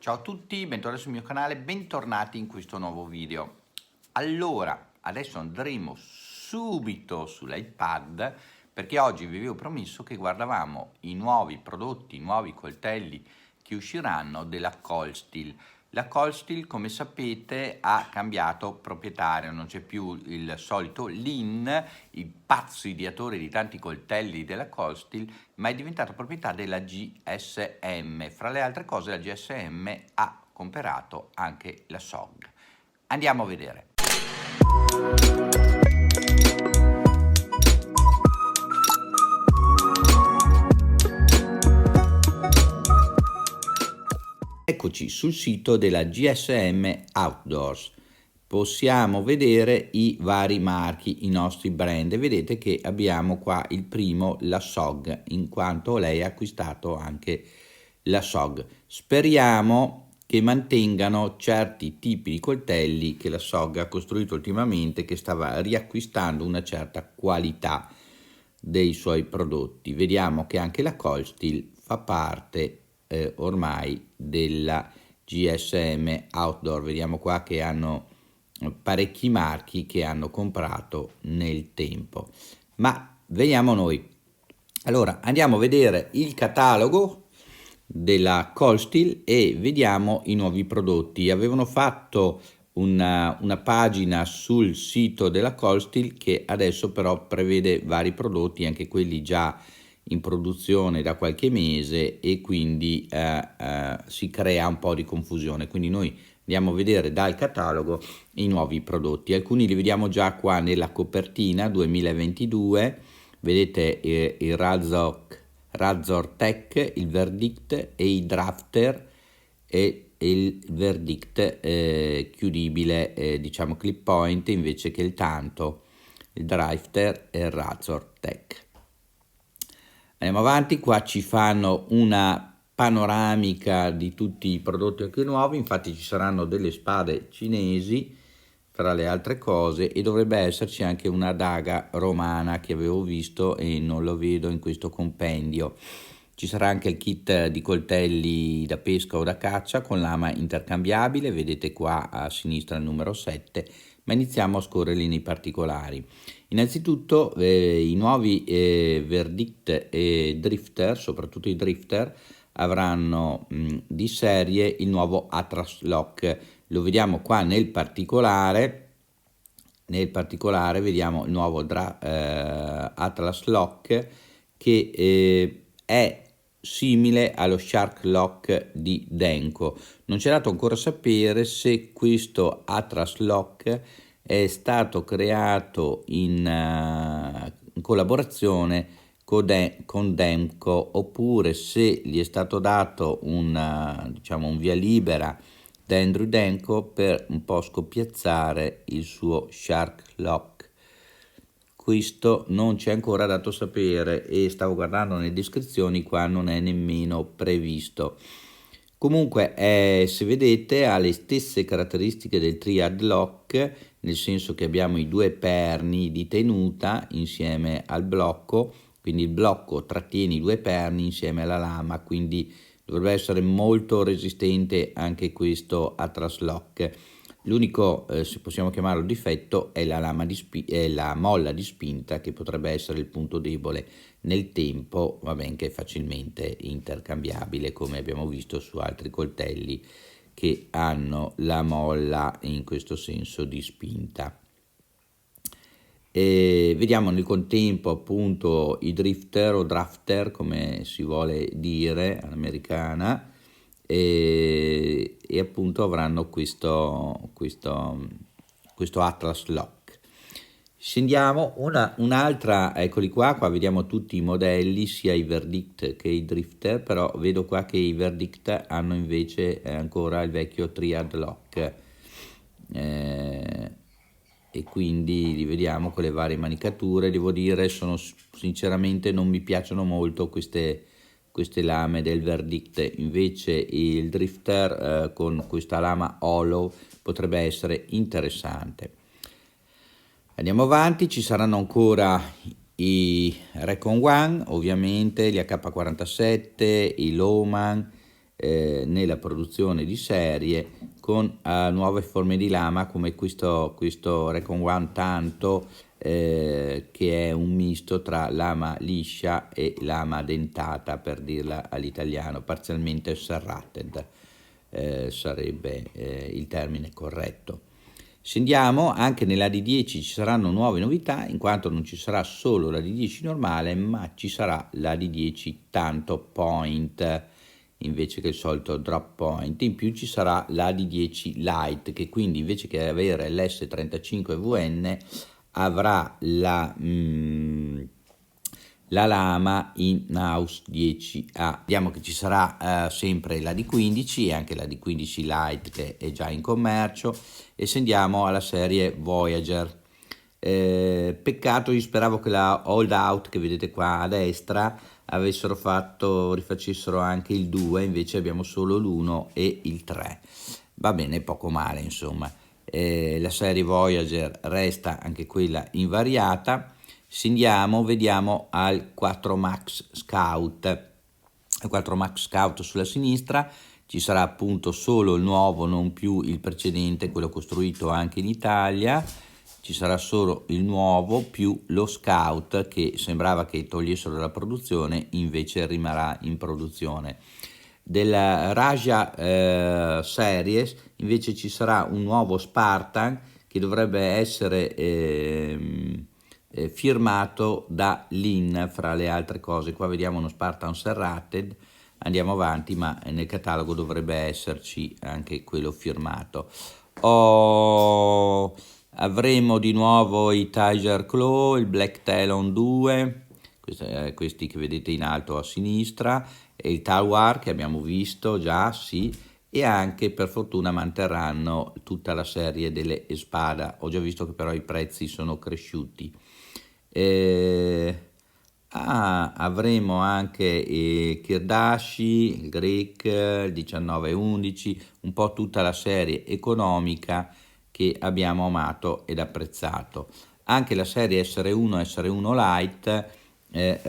Ciao a tutti, bentornati sul mio canale, bentornati in questo nuovo video. Allora, adesso andremo subito sull'iPad perché oggi vi avevo promesso che guardavamo i nuovi prodotti, i nuovi coltelli che usciranno della Colsteel. La Colsteel, come sapete, ha cambiato proprietario, non c'è più il solito Lin, il pazzo ideatore di tanti coltelli della Colsteel, ma è diventato proprietà della GSM. Fra le altre cose la GSM ha comprato anche la SOG. Andiamo a vedere. Eccoci sul sito della GSM Outdoors. Possiamo vedere i vari marchi, i nostri brand, e vedete che abbiamo qua il primo, la SOG, in quanto lei ha acquistato anche la SOG. Speriamo che mantengano certi tipi di coltelli che la SOG ha costruito ultimamente, che stava riacquistando una certa qualità dei suoi prodotti. Vediamo che anche la Colsteel fa parte ormai della GSM Outdoor. Vediamo qua che hanno parecchi marchi che hanno comprato nel tempo, ma vediamo noi. Allora andiamo a vedere il catalogo della Colsteel e vediamo i nuovi prodotti. Avevano fatto una pagina sul sito della Colsteel che adesso però prevede vari prodotti, anche quelli già in produzione da qualche mese, e quindi si crea un po' di confusione. Quindi noi andiamo a vedere dal catalogo i nuovi prodotti. Alcuni li vediamo già qua nella copertina 2022. Vedete il Razor Tech, il Verdict e i Drafter e il Verdict chiudibile, diciamo clip point, invece che il Tanto, il Drafter e il Razor Tech. Andiamo avanti, qua ci fanno una panoramica di tutti i prodotti anche nuovi. Infatti ci saranno delle spade cinesi fra le altre cose, e dovrebbe esserci anche una daga romana che avevo visto e non lo vedo in questo compendio. Ci sarà anche il kit di coltelli da pesca o da caccia con lama intercambiabile, vedete qua a sinistra il numero 7, ma iniziamo a scorrerli nei particolari. Innanzitutto i nuovi Verdict e Drifter, soprattutto i Drifter, avranno di serie il nuovo Atlas Lock. Lo vediamo qua nel particolare vediamo il nuovo Atlas Lock, che è simile allo Shark Lock di Denko. Non c'è dato ancora sapere se questo Atlas Lock è stato creato in collaborazione con Denko, oppure se gli è stato dato diciamo un via libera da Andrew Denko per un po' scoppiazzare il suo Shark Lock. Questo non c'è ancora dato sapere, e stavo guardando nelle descrizioni, qua non è nemmeno previsto. Comunque se vedete ha le stesse caratteristiche del Triad Lock, nel senso che abbiamo i due perni di tenuta insieme al blocco, quindi il blocco trattiene i due perni insieme alla lama, quindi dovrebbe essere molto resistente anche questo Atlas Lock. L'unico, se possiamo chiamarlo difetto, è la molla di spinta, che potrebbe essere il punto debole nel tempo, va bene che è facilmente intercambiabile, come abbiamo visto su altri coltelli che hanno la molla in questo senso di spinta. E vediamo nel contempo appunto i Drifter o Drafter, come si vuole dire all'americana, e appunto avranno questo Atlas Lock. Scendiamo un'altra, eccoli qua vediamo tutti i modelli, sia i Verdict che i Drifter, però vedo qua che i Verdict hanno invece ancora il vecchio Triad Lock, e quindi li vediamo con le varie manicature. Devo dire, sinceramente non mi piacciono molto queste lame del Verdict, invece il Drifter con questa lama hollow potrebbe essere interessante. Andiamo avanti, ci saranno ancora i Recon One, ovviamente gli AK-47, i Lowman, nella produzione di serie con nuove forme di lama come questo Recon One Tanto, che è un misto tra lama liscia e lama dentata, per dirla all'italiano, parzialmente serrated, sarebbe il termine corretto. Scendiamo, anche nella D10 ci saranno nuove novità, in quanto non ci sarà solo la D10 normale, ma ci sarà la D10 Tanto Point invece che il solito drop point. In più ci sarà la D10 Lite, che quindi invece che avere l'S35VN avrà la lama in Naus 10A. Vediamo che ci sarà sempre la D15 e anche la D15 Lite, che è già in commercio, e scendiamo alla serie Voyager. Peccato, io speravo che la Hold Out che vedete qua a destra rifacessero anche il 2, invece abbiamo solo l'1 e il 3. Va bene, poco male insomma. La serie Voyager resta anche quella invariata. Scendiamo, vediamo al 4 Max Scout. Il 4 Max Scout sulla sinistra ci sarà appunto solo il nuovo, non più il precedente, quello costruito anche in Italia. Ci sarà solo il nuovo più lo Scout, che sembrava che togliessero dalla produzione, invece rimarrà in produzione. Della Raja Series invece ci sarà un nuovo Spartan che dovrebbe essere firmato da Lin, fra le altre cose. Qua vediamo uno Spartan Serrated, andiamo avanti, ma nel catalogo dovrebbe esserci anche quello firmato. Avremo di nuovo i Tiger Claw, il Black Talon 2, questi che vedete in alto a sinistra, e il Talwar che abbiamo visto già, sì, e anche per fortuna manterranno tutta la serie delle Espada. Ho già visto che però i prezzi sono cresciuti. Avremo anche Kirdashi, il Greek, il 1911, un po' tutta la serie economica che abbiamo amato ed apprezzato. Anche la serie SR1 e SR1 Lite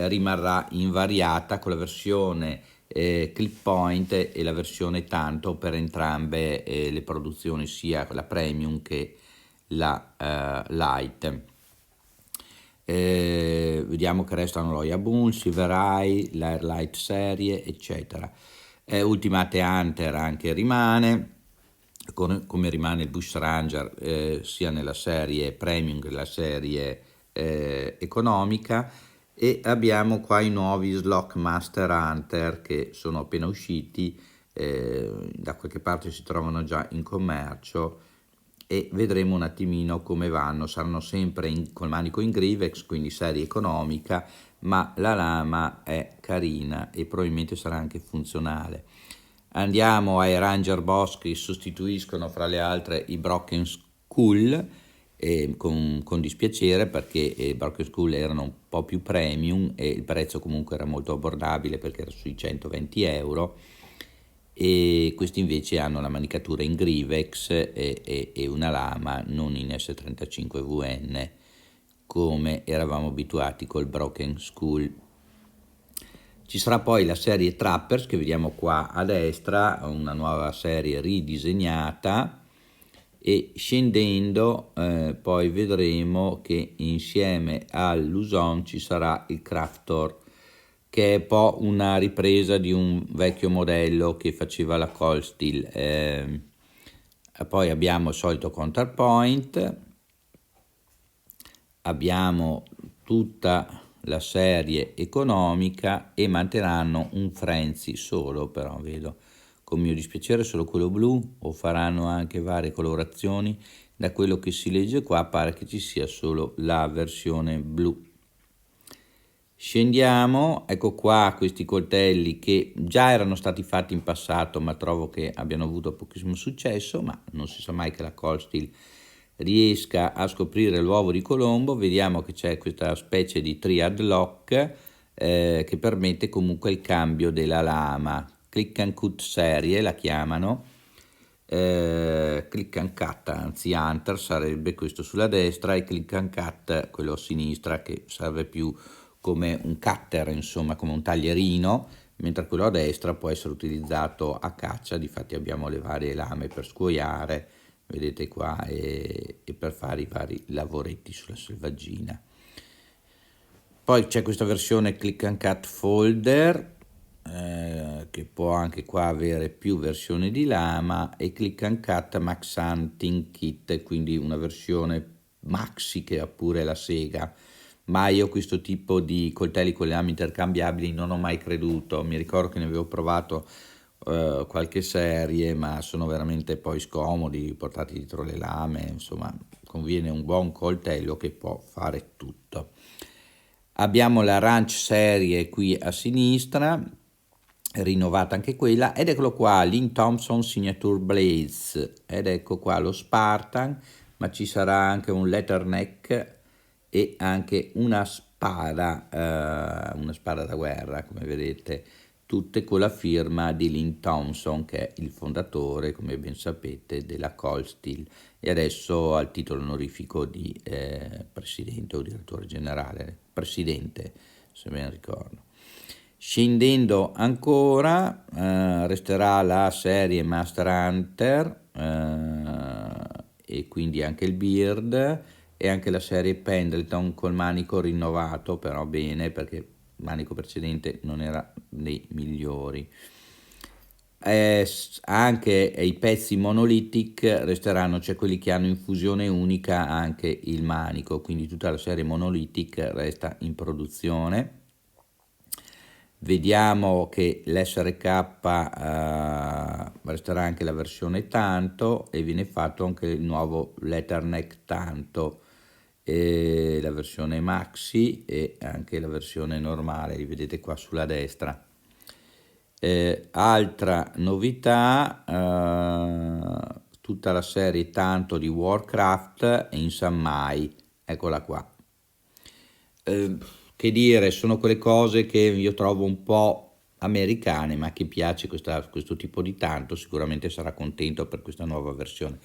rimarrà invariata con la versione Clip Point e la versione Tanto per entrambe le produzioni, sia la Premium che la Lite. Vediamo che restano lo Yaboon, Silver Eye, l'Airlight serie, eccetera. Ultimate Hunter anche rimane, come rimane il Bush Ranger sia nella serie Premium che nella serie economica, e abbiamo qua i nuovi Slock Master Hunter che sono appena usciti, da qualche parte si trovano già in commercio, e vedremo un attimino come vanno. Saranno sempre col manico in Grivex, quindi serie economica, ma la lama è carina e probabilmente sarà anche funzionale. Andiamo ai Ranger Boss, che sostituiscono fra le altre i Broken Skull, con dispiacere, perché i Broken Skull erano un po' più premium e il prezzo comunque era molto abbordabile perché era sui 120 euro, e questi invece hanno la manicatura in Grivex e una lama non in S35VN come eravamo abituati col Broken Skull. Ci sarà poi la serie Trappers che vediamo qua a destra, una nuova serie ridisegnata, e scendendo poi vedremo che insieme al Luzon ci sarà il Craftor, che è un po' una ripresa di un vecchio modello che faceva la Cold Steel. Poi abbiamo il solito Counterpoint, abbiamo tutta la serie economica e manterranno un Frenzy solo, però vedo con mio dispiacere solo quello blu, o faranno anche varie colorazioni. Da quello che si legge qua pare che ci sia solo la versione blu. Scendiamo, ecco qua questi coltelli che già erano stati fatti in passato, ma trovo che abbiano avuto pochissimo successo, ma non si sa mai che la Cold Steel riesca a scoprire l'uovo di Colombo. Vediamo che c'è questa specie di triad lock che permette comunque il cambio della lama. Click and cut serie la chiamano, click and cut, anzi Hunter sarebbe questo sulla destra, e click and cut quello a sinistra, che serve più come un cutter, insomma come un taglierino, mentre quello a destra può essere utilizzato a caccia. Difatti abbiamo le varie lame per scuoiare, vedete qua, e per fare i vari lavoretti sulla selvaggina. Poi c'è questa versione Click and Cut Folder, che può anche qua avere più versioni di lama, e Click and Cut Max Hunting Kit, quindi una versione maxi che ha pure la sega. Ma io questo tipo di coltelli con le lame intercambiabili non ho mai creduto. Mi ricordo che ne avevo provato qualche serie, ma sono veramente poi scomodi, portati dietro le lame. Insomma, conviene un buon coltello che può fare tutto. Abbiamo la Ranch serie qui a sinistra, rinnovata anche quella, ed eccolo qua, Lin Thompson Signature Blades, ed ecco qua lo Spartan, ma ci sarà anche un Leatherneck e anche una spada da guerra, come vedete, tutte con la firma di Lin Thompson, che è il fondatore, come ben sapete, della Cold Steel, e adesso ha il titolo onorifico di presidente o direttore generale, presidente, se ben ricordo. Scendendo ancora, resterà la serie Master Hunter, e quindi anche il Beard, e anche la serie Pendleton col manico rinnovato, però bene, perché il manico precedente non era dei migliori. Anche i pezzi monolithic resteranno, cioè quelli che hanno infusione unica, anche il manico, quindi tutta la serie monolithic resta in produzione. Vediamo che l'SRK resterà anche la versione tanto, e viene fatto anche il nuovo Leatherneck tanto, la versione maxi e anche la versione normale, li vedete qua sulla destra. Altra novità, tutta la serie tanto di Warcraft in Samurai, eccola qua. Che dire, sono quelle cose che io trovo un po' americane, ma a chi piace questo tipo di tanto sicuramente sarà contento per questa nuova versione.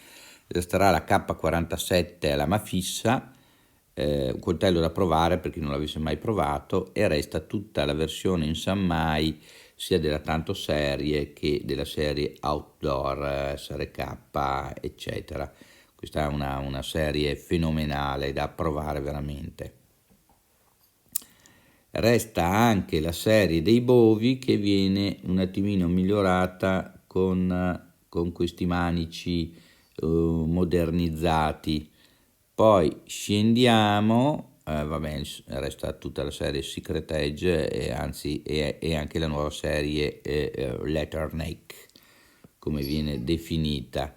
Resterà la K47 a lama fissa, un coltello da provare per chi non l'avesse mai provato, e resta tutta la versione in Samurai, sia della tanto serie che della serie Outdoor, SRK, eccetera. Questa è una serie fenomenale da provare veramente. Resta anche la serie dei bovi, che viene un attimino migliorata con questi manici modernizzati. Poi scendiamo, resta tutta la serie Secret Edge, e anche la nuova serie Leatherneck, come viene definita.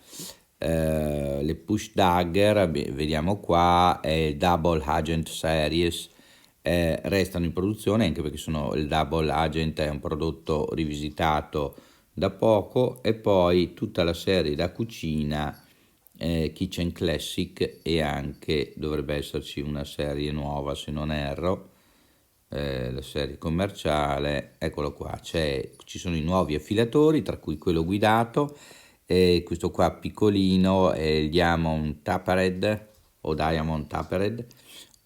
Le Push Dagger, vediamo qua, è il Double Agent Series, restano in produzione, anche perché il Double Agent è un prodotto rivisitato da poco, e poi tutta la serie da cucina, Kitchen Classic, e anche dovrebbe esserci una serie nuova, se non erro, la serie commerciale, eccolo qua, ci sono i nuovi affilatori, tra cui quello guidato, questo qua piccolino è il Diamond Tapered o Diamond Tapered,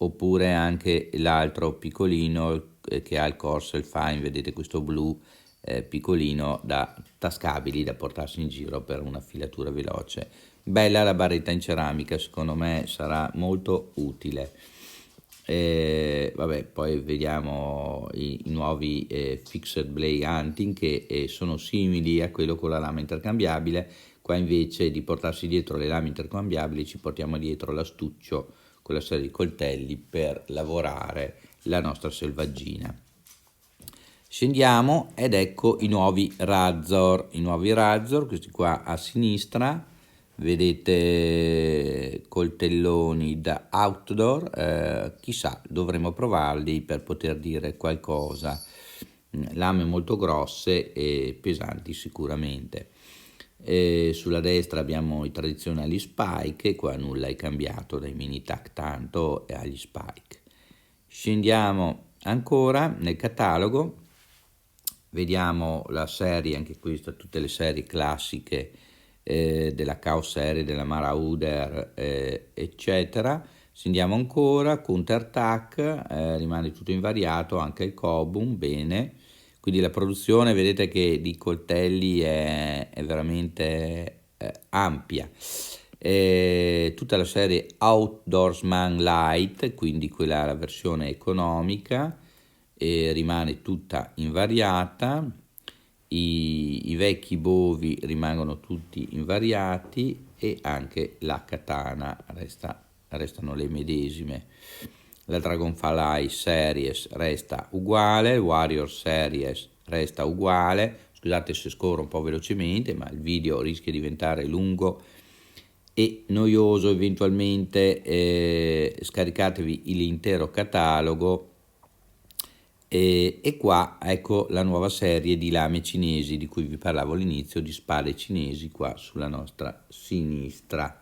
oppure anche l'altro piccolino che ha il Corsair Fine, vedete questo blu piccolino, da tascabili, da portarsi in giro per una filatura veloce. Bella la barretta in ceramica, secondo me sarà molto utile. Poi vediamo i nuovi Fixed Blade Hunting, che sono simili a quello con la lama intercambiabile. Qua invece di portarsi dietro le lame intercambiabili ci portiamo dietro l'astuccio con la serie di coltelli per lavorare la nostra selvaggina. Scendiamo ed ecco i nuovi Razor, questi qua a sinistra, vedete coltelloni da outdoor, chissà, dovremo provarli per poter dire qualcosa. Lame molto grosse e pesanti sicuramente. Sulla destra abbiamo i tradizionali spike, e qua nulla è cambiato dai mini tac tanto e agli spike. Scendiamo ancora nel catalogo, vediamo la serie, anche questa, tutte le serie classiche della Chaos serie, della Marauder, eccetera. Scendiamo ancora, Counter Attack, rimane tutto invariato, anche il Kobun, bene. Quindi la produzione, vedete che di coltelli è veramente ampia. Tutta la serie Outdoorsman Light, quindi quella la versione economica, rimane tutta invariata. I vecchi bovi rimangono tutti invariati e anche la katana restano le medesime. La Dragonfly Series resta uguale, Warrior Series resta uguale. Scusate se scorro un po' velocemente, ma il video rischia di diventare lungo e noioso eventualmente. Scaricatevi l'intero catalogo. E qua ecco la nuova serie di lame cinesi di cui vi parlavo all'inizio, di spade cinesi qua sulla nostra sinistra.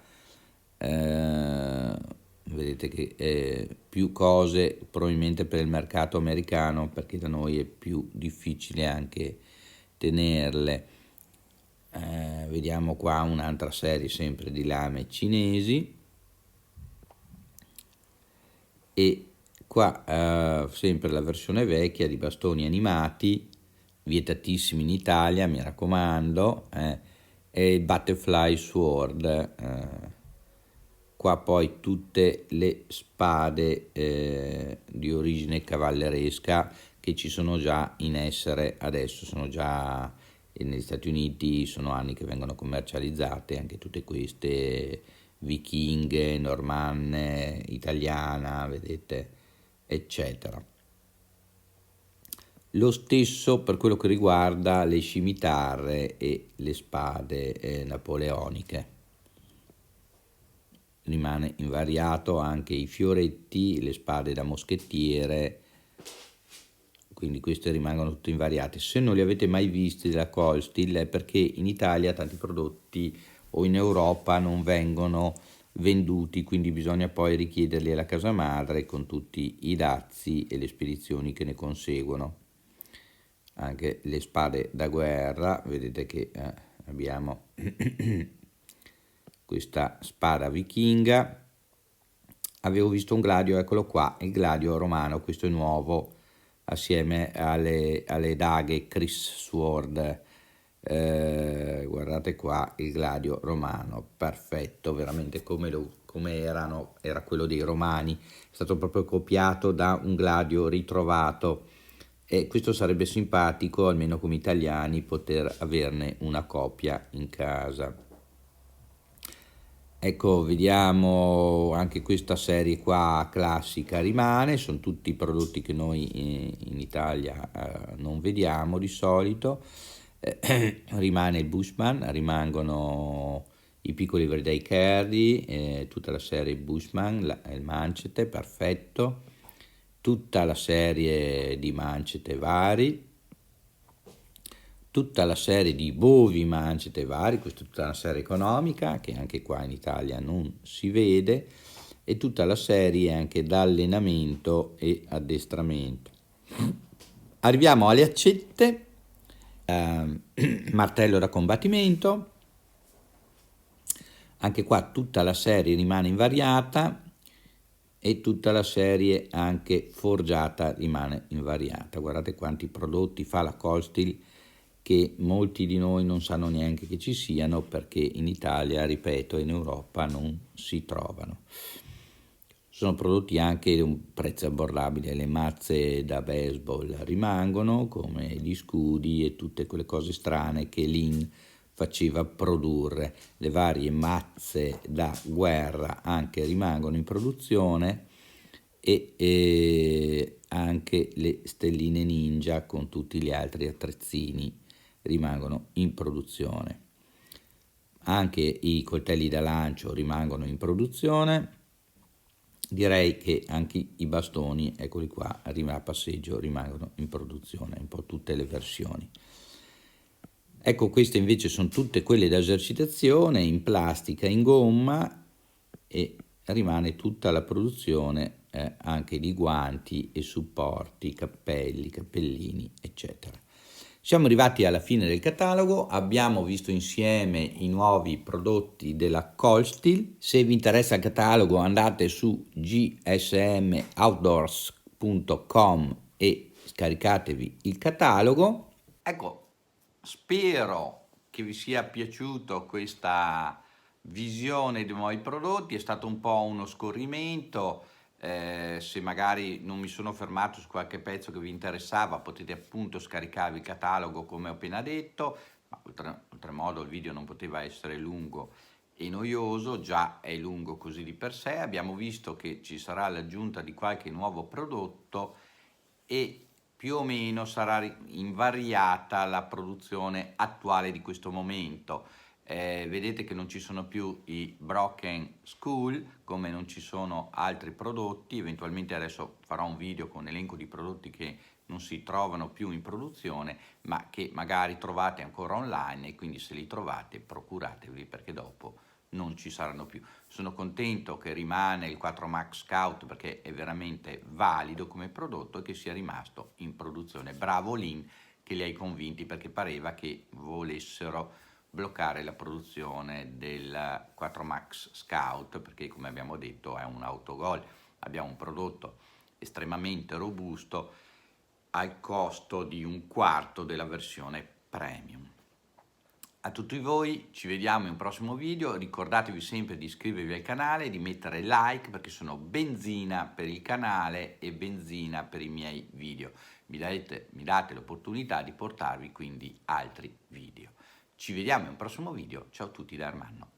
Vedete che più cose probabilmente per il mercato americano, perché da noi è più difficile anche tenerle. Vediamo qua un'altra serie sempre di lame cinesi e qua sempre la versione vecchia di bastoni animati, vietatissimi in Italia, mi raccomando, e il Butterfly Sword. Qua poi tutte le spade di origine cavalleresca che ci sono già in essere adesso, sono già negli Stati Uniti, sono anni che vengono commercializzate, anche tutte queste vichinghe, normanne, italiana, vedete, eccetera. Lo stesso per quello che riguarda le scimitarre e le spade napoleoniche. Rimane invariato anche i fioretti, le spade da moschettiere, quindi queste rimangono tutte invariate. Se non li avete mai visti della Coldsteel è perché in Italia tanti prodotti o in Europa non vengono venduti, quindi bisogna poi richiederli alla casa madre con tutti i dazi e le spedizioni che ne conseguono. Anche le spade da guerra, vedete che abbiamo questa spada vichinga. Avevo visto un gladio, eccolo qua, il gladio romano, questo è nuovo, assieme alle daghe Chris Sword. Guardate qua il gladio romano, perfetto, veramente come era quello dei romani, è stato proprio copiato da un gladio ritrovato. E questo sarebbe simpatico, almeno come italiani, poter averne una copia in casa. Ecco, vediamo anche questa serie qua classica rimane, sono tutti prodotti che noi in Italia non vediamo di solito. Rimane il Bushman, rimangono i piccoli everyday carry, tutta la serie Bushman, il Manchete, perfetto, tutta la serie di Manchete vari, tutta la serie di bovi Manchete vari, questa è tutta una serie economica che anche qua in Italia non si vede, e tutta la serie anche da allenamento e addestramento. Arriviamo alle accette, martello da combattimento, anche qua tutta la serie rimane invariata e tutta la serie anche forgiata rimane invariata. Guardate quanti prodotti fa la Coldsteel che molti di noi non sanno neanche che ci siano, perché in Italia, ripeto, e in Europa non si trovano. Sono prodotti anche di un prezzo abbordabile, le mazze da baseball rimangono, come gli scudi e tutte quelle cose strane che Lin faceva produrre. Le varie mazze da guerra anche rimangono in produzione e anche le stelline ninja con tutti gli altri attrezzini rimangono in produzione. Anche i coltelli da lancio rimangono in produzione. Direi che anche i bastoni, eccoli qua, a passeggio, rimangono in produzione, un po' tutte le versioni. Ecco, queste invece sono tutte quelle da esercitazione, in plastica, in gomma, e rimane tutta la produzione anche di guanti e supporti, cappelli, cappellini, eccetera. Siamo arrivati alla fine del catalogo, abbiamo visto insieme i nuovi prodotti della Coldsteel. Se vi interessa il catalogo andate su gsmoutdoors.com e scaricatevi il catalogo. Ecco, spero che vi sia piaciuto questa visione dei nuovi prodotti, è stato un po' uno scorrimento. Se magari non mi sono fermato su qualche pezzo che vi interessava, potete appunto scaricarvi il catalogo come ho appena detto, ma oltremodo il video non poteva essere lungo e noioso, già è lungo così di per sé. Abbiamo visto che ci sarà l'aggiunta di qualche nuovo prodotto e più o meno sarà invariata la produzione attuale di questo momento. Vedete che non ci sono più i Broken School, come non ci sono altri prodotti. Eventualmente adesso farò un video con elenco di prodotti che non si trovano più in produzione, ma che magari trovate ancora online, e quindi se li trovate procuratevi, perché dopo non ci saranno più. Sono contento che rimane il 4 Max Scout, perché è veramente valido come prodotto e che sia rimasto in produzione. Bravo Lin che li hai convinti, perché pareva che volessero bloccare la produzione del 4 Max Scout, perché come abbiamo detto è un autogol. Abbiamo un prodotto estremamente robusto al costo di un quarto della versione premium. A tutti voi, ci vediamo in un prossimo video. Ricordatevi sempre di iscrivervi al canale, di mettere like, perché sono benzina per il canale e benzina per i miei video. Mi date l'opportunità di portarvi quindi altri video. Ci vediamo in un prossimo video. Ciao a tutti da Armando.